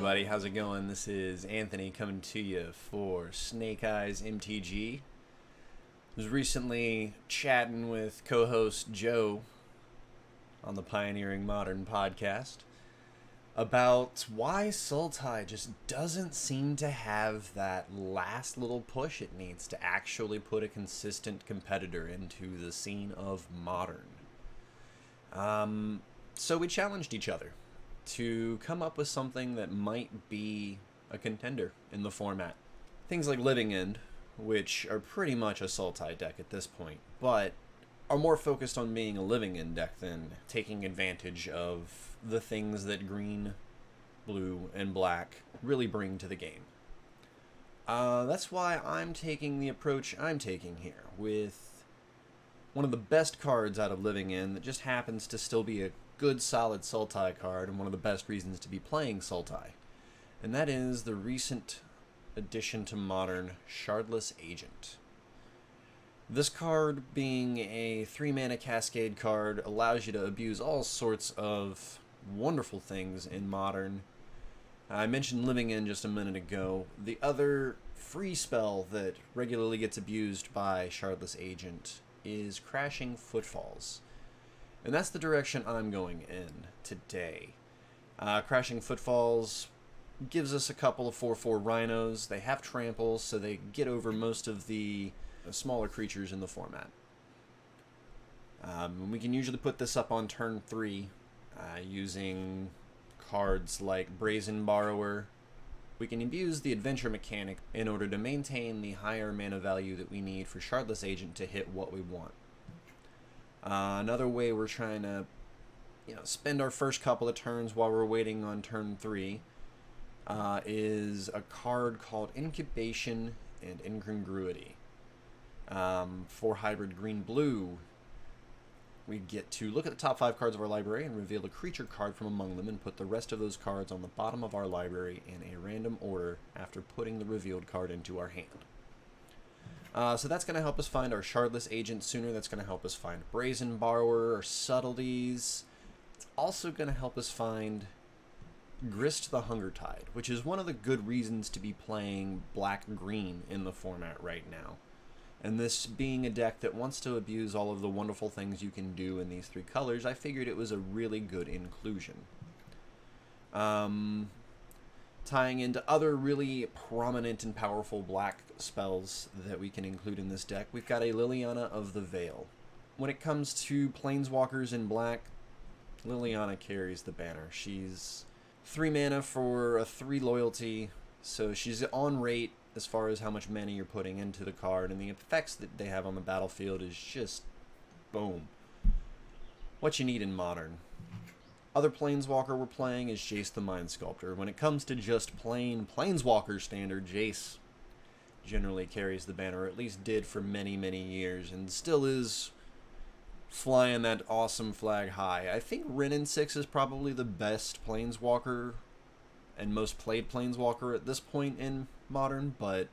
everybody, how's it going? This is Anthony coming to you for Snake Eyes MTG. I was recently chatting with co-host Joe on the Pioneering Modern podcast about why Sultai just doesn't seem to have that last little push it needs to actually put a consistent competitor into the scene of Modern. So we challenged each other to come up with something that might be a contender in the format. Things like Living End, which are pretty much a Sultai deck at this point, but are more focused on being a Living End deck than taking advantage of the things that green, blue, and black really bring to the game. That's why I'm taking the approach I'm taking here, with one of the best cards out of Living End that just happens to still be a good solid Sultai card and one of the best reasons to be playing Sultai, and that is the recent addition to Modern, Shardless Agent. This card, being a 3-mana Cascade card, allows you to abuse all sorts of wonderful things in Modern. I mentioned Living End just a minute ago. The other free spell that regularly gets abused by Shardless Agent is Crashing Footfalls. And that's the direction I'm going in today. Crashing Footfalls gives us a couple of 4/4 rhinos. They have trample, so they get over most of the smaller creatures in the format. We can usually put this up on turn 3 using cards like Brazen Borrower. We can abuse the adventure mechanic in order to maintain the higher mana value that we need for Shardless Agent to hit what we want. Another way we're trying to spend our first couple of turns while we're waiting on turn 3 is a card called Incubation and Incongruity. For hybrid green-blue, we get to look at the top 5 cards of our library and reveal a creature card from among them and put the rest of those cards on the bottom of our library in a random order after putting the revealed card into our hand. So that's going to help us find our Shardless Agent sooner. That's going to help us find Brazen Borrower or Subtleties. It's also going to help us find Grist the Hungertide, which is one of the good reasons to be playing black-green in the format right now. And this being a deck that wants to abuse all of the wonderful things you can do in these 3 colors, I figured it was a really good inclusion. Tying into other really prominent and powerful black spells that we can include in this deck, we've got a Liliana of the Veil. When it comes to Planeswalkers in black, Liliana carries the banner. She's 3 mana for a 3 loyalty, so she's on rate as far as how much mana you're putting into the card, and the effects that they have on the battlefield is just boom. What you need in Modern. Other Planeswalker we're playing is Jace the Mind Sculptor. When it comes to just plain Planeswalker standard, Jace generally carries the banner, or at least did for many, many years, and still is flying that awesome flag high. I think Wrenn and 6 is probably the best Planeswalker and most played Planeswalker at this point in Modern, but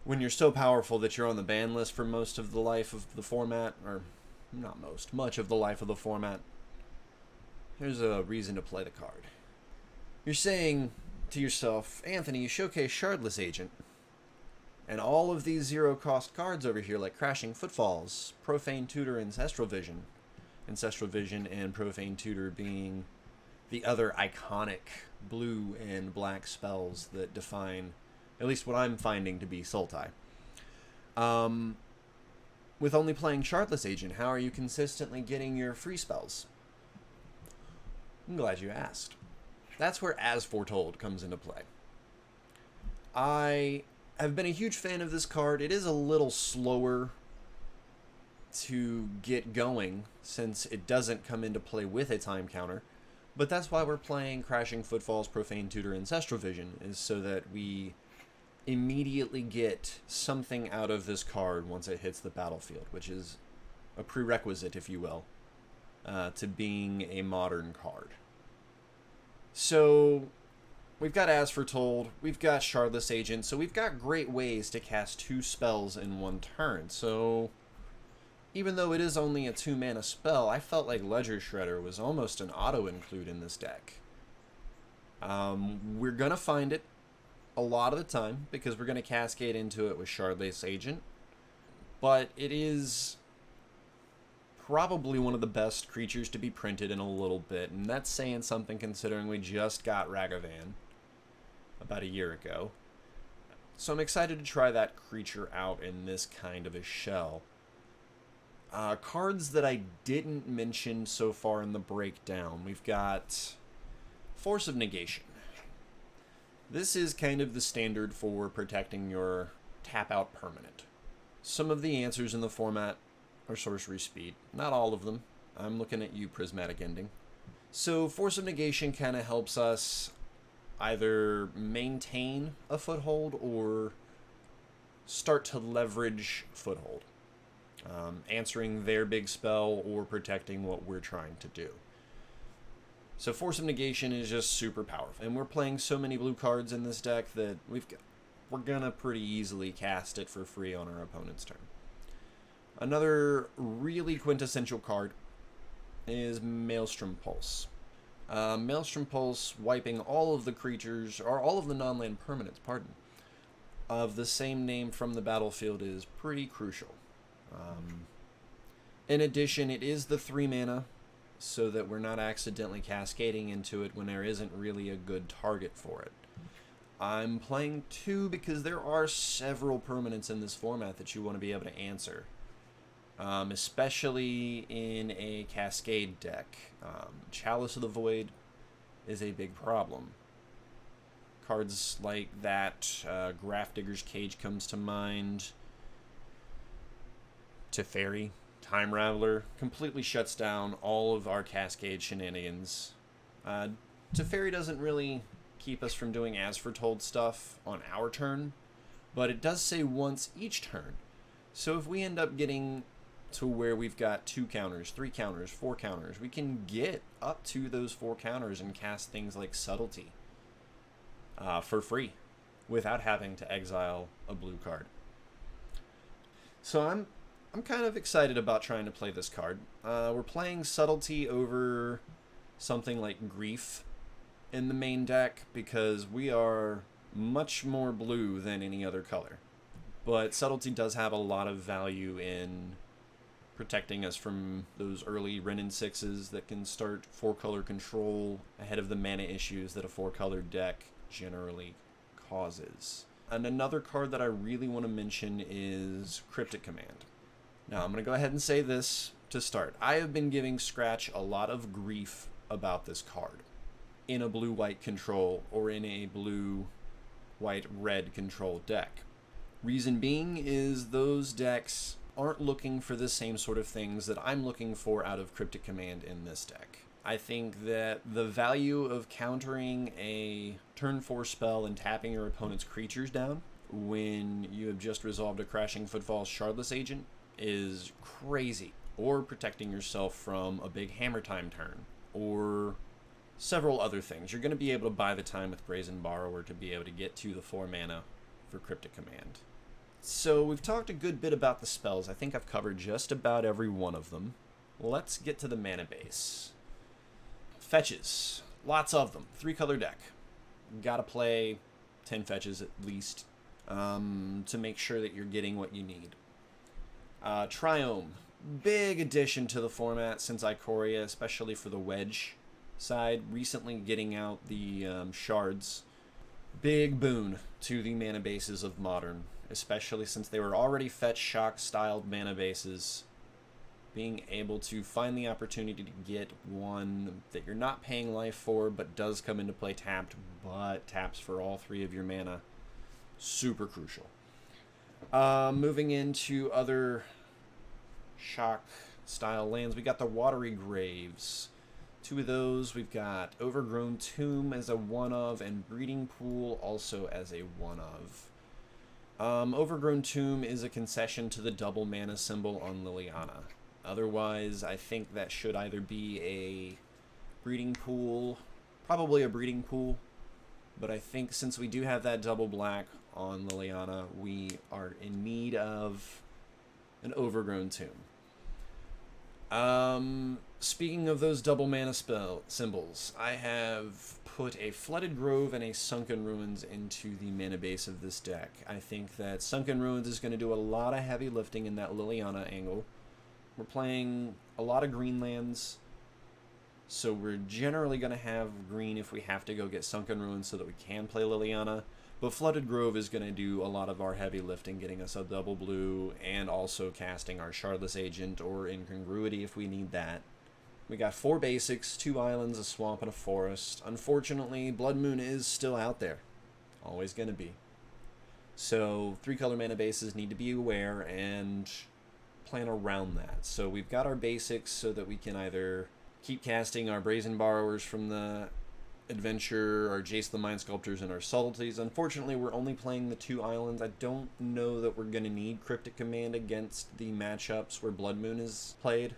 when you're so powerful that you're on the ban list for most of the life of the format, or not most, much of the life of the format, here's a reason to play the card. You're saying to yourself, Anthony, you showcase Shardless Agent, and all of these zero-cost cards over here, like Crashing Footfalls, Profane Tutor, Ancestral Vision and Profane Tutor being the other iconic blue and black spells that define, at least what I'm finding to be Sultai. With only playing Shardless Agent, how are you consistently getting your free spells? I'm glad you asked. That's where As Foretold comes into play. I have been a huge fan of this card. It is a little slower to get going since it doesn't come into play with a time counter, but that's why we're playing Crashing Footfalls, Profane Tutor, Ancestral Vision, is so that we immediately get something out of this card once it hits the battlefield, which is a prerequisite, if you will, to being a Modern card. So we've got As Foretold, we've got Shardless Agent, so we've got great ways to cast 2 spells in one turn. So even though it is only a 2-mana spell, I felt like Ledger Shredder was almost an auto-include in this deck. We're going to find it a lot of the time because we're going to cascade into it with Shardless Agent, but it is probably one of the best creatures to be printed in a little bit, and that's saying something considering we just got Ragavan about a year ago. So I'm excited to try that creature out in this kind of a shell. Cards that I didn't mention so far in the breakdown. We've got Force of Negation. This is kind of the standard for protecting your tap-out permanent. Some of the answers in the format are sorcery speed. Not all of them. I'm looking at you, Prismatic Ending. So Force of Negation kind of helps us either maintain a foothold or start to leverage foothold. Answering their big spell or protecting what we're trying to do. So Force of Negation is just super powerful. And we're playing so many blue cards in this deck that we're gonna pretty easily cast it for free on our opponent's turn. Another really quintessential card is Maelstrom Pulse. Maelstrom Pulse wiping all of the creatures, or all of the non-land permanents, of the same name from the battlefield is pretty crucial. In addition, it is the 3 mana, so that we're not accidentally cascading into it when there isn't really a good target for it. I'm playing 2 because there are several permanents in this format that you want to be able to answer. Especially in a Cascade deck. Chalice of the Void is a big problem. Cards like that, Grafdigger's Cage comes to mind. Teferi, Time Raveler, completely shuts down all of our Cascade shenanigans. Teferi doesn't really keep us from doing as foretold stuff on our turn, but it does say once each turn. So if we end up getting to where we've got 2 counters, 3 counters, 4 counters, we can get up to those 4 counters and cast things like Subtlety for free without having to exile a blue card. So I'm kind of excited about trying to play this card. We're playing Subtlety over something like Grief in the main deck because we are much more blue than any other color. But Subtlety does have a lot of value in protecting us from those early Wrenn and 6s that can start 4-color control ahead of the mana issues that a 4-color deck generally causes. And another card that I really want to mention is Cryptic Command. Now, I'm going to go ahead and say this to start. I have been giving Scratch a lot of grief about this card in a blue-white control or in a blue-white-red control deck. Reason being is those decks aren't looking for the same sort of things that I'm looking for out of Cryptic Command in this deck. I think that the value of countering a turn 4 spell and tapping your opponent's creatures down when you have just resolved a Crashing Footfall's Shardless Agent is crazy. Or protecting yourself from a big Hammer Time turn, or several other things. You're going to be able to buy the time with Brazen Borrower to be able to get to the 4 mana for Cryptic Command. So we've talked a good bit about the spells. I think I've covered just about every one of them. Let's get to the mana base. Fetches. Lots of them. 3-color deck. Gotta play 10 fetches at least to make sure that you're getting what you need. Triome. Big addition to the format since Ikoria, especially for the wedge side. Recently getting out the shards. Big boon to the mana bases of Modern, especially since they were already fetch shock styled mana bases. Being able to find the opportunity to get one that you're not paying life for but does come into play tapped, but taps for all 3 of your mana, super crucial. Moving into other shock style lands, we got the Watery Graves. 2 of those. We've got Overgrown Tomb as a one of and Breeding Pool also as a one of. Overgrown Tomb is a concession to the double mana symbol on Liliana. Otherwise, I think that should either be a Breeding Pool, probably a Breeding Pool, but I think since we do have that double black on Liliana, we are in need of an Overgrown Tomb. Speaking of those double mana spell symbols, I have put a Flooded Grove and a Sunken Ruins into the mana base of this deck. I think that Sunken Ruins is going to do a lot of heavy lifting in that Liliana angle. We're playing a lot of green lands, so we're generally going to have green if we have to go get Sunken Ruins so that we can play Liliana. But Flooded Grove is going to do a lot of our heavy lifting, getting us a double blue and also casting our Shardless Agent or Incongruity if we need that. We got 4 basics, 2 islands, a swamp, and a forest. Unfortunately, Blood Moon is still out there. Always going to be. So 3 color mana bases need to be aware and plan around that. So we've got our basics so that we can either keep casting our Brazen Borrowers from the Adventure, our Jace the Mind Sculptors, and our Subtleties. Unfortunately, we're only playing the 2 islands. I don't know that we're going to need Cryptic Command against the matchups where Blood Moon is played.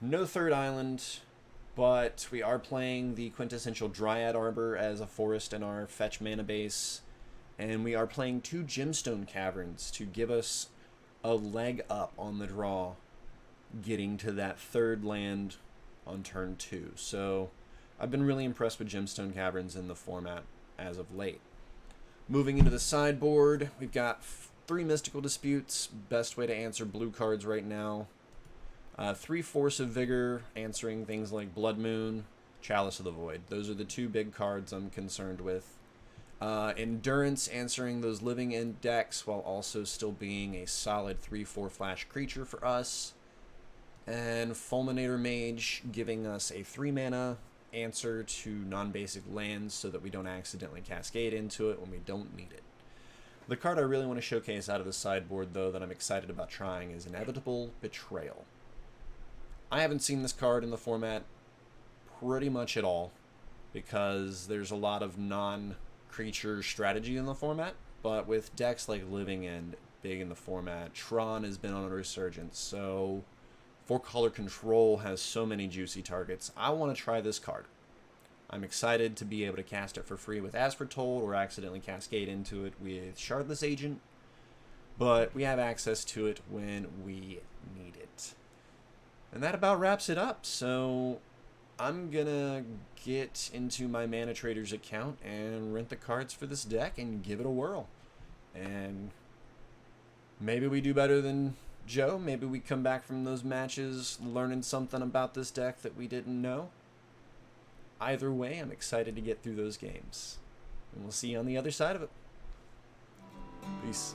No 3rd island, but we are playing the quintessential Dryad Arbor as a forest in our fetch mana base, and we are playing 2 Gemstone Caverns to give us a leg up on the draw, getting to that 3rd land on turn 2. So I've been really impressed with Gemstone Caverns in the format as of late. Moving into the sideboard, we've got 3 Mystical Disputes, best way to answer blue cards right now. 3 Force of Vigor, answering things like Blood Moon, Chalice of the Void. Those are the 2 big cards I'm concerned with. Endurance, answering those living end decks while also still being a solid 3/4 flash creature for us. And Fulminator Mage, giving us a 3 mana answer to non-basic lands so that we don't accidentally cascade into it when we don't need it. The card I really want to showcase out of the sideboard, though, that I'm excited about trying is Inevitable Betrayal. I haven't seen this card in the format pretty much at all because there's a lot of non-creature strategy in the format, but with decks like Living End big in the format, Tron has been on a resurgence, so 4-color control has so many juicy targets. I want to try this card. I'm excited to be able to cast it for free with As Foretold or accidentally cascade into it with Shardless Agent, but we have access to it when we need it. And that about wraps it up, so I'm gonna get into my Mana Traders account and rent the cards for this deck and give it a whirl. And maybe we do better than Joe. Maybe we come back from those matches learning something about this deck that we didn't know. Either way, I'm excited to get through those games. And we'll see you on the other side of it. Peace.